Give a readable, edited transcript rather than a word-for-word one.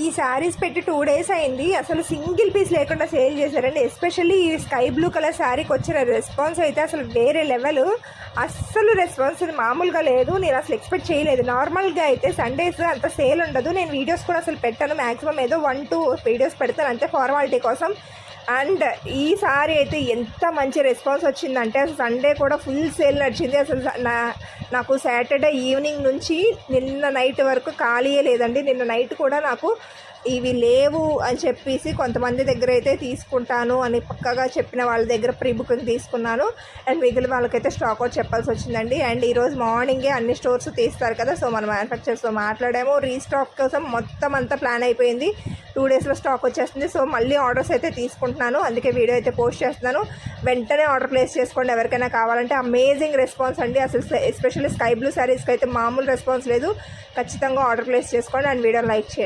ఈ శారీస్ పెట్టి 2 days అయింది. అసలు సింగిల్ పీస్ లేకుండా సేల్ చేశారండి. ఎస్పెషల్లీ ఈ స్కై బ్లూ కలర్ శారీకి వచ్చిన రెస్పాన్స్ అయితే అసలు వేరే లెవెల్. అస్సలు రెస్పాన్స్ మామూలుగా లేదు. నేను అసలు ఎక్స్పెక్ట్ చేయలేదు. నార్మల్గా అయితే సండేస్ అంత సేల్ ఉండదు. నేను వీడియోస్ కూడా అసలు పెట్టాను. మ్యాక్సిమం ఏదో 1-2 వీడియోస్ పెడతాను అంతే ఫార్మాలిటీ కోసం. అండ్ ఈసారి అయితే ఎంత మంచి రెస్పాన్స్ వచ్చిందంటే అసలు సండే కూడా ఫుల్ సేల్ నడిచింది. అసలు నాకు సాటర్డే ఈవినింగ్ నుంచి నిన్న నైట్ వరకు ఖాళీయే లేదండి. నిన్న నైట్ కూడా నాకు ఇవి లేవు అని చెప్పేసి కొంతమంది దగ్గర అయితే తీసుకుంటాను అని పక్కగా చెప్పిన వాళ్ళ దగ్గర ప్రీ బుకింగ్ తీసుకున్నాను. అండ్ మిగిలిన వాళ్ళకైతే స్టాక్ అవుట్ చెప్పాల్సి వచ్చిందండి. అండ్ ఈరోజు మార్నింగే అన్ని స్టోర్స్ తీస్తారు కదా, సో మన మ్యానుఫ్యాక్చర్స్తో మాట్లాడాము. రీస్టాక్ కోసం మొత్తం అంతా ప్లాన్ అయిపోయింది. 2 daysలో స్టాక్ వచ్చేస్తుంది. సో మళ్ళీ ఆర్డర్స్ అయితే తీసుకుంటున్నాను. అందుకే వీడియో అయితే పోస్ట్ చేస్తున్నాను. వెంటనే ఆర్డర్ ప్లేస్ చేసుకోండి ఎవరికైనా కావాలంటే. అమేజింగ్ రెస్పాన్స్ అండి. అసలు ఎస్పెషల్లీ స్కై బ్లూ శారీస్కి అయితే మామూలు రెస్పాన్స్ లేదు. ఖచ్చితంగా ఆర్డర్ ప్లేస్ చేసుకోండి అండ్ వీడియో లైక్ చేయండి.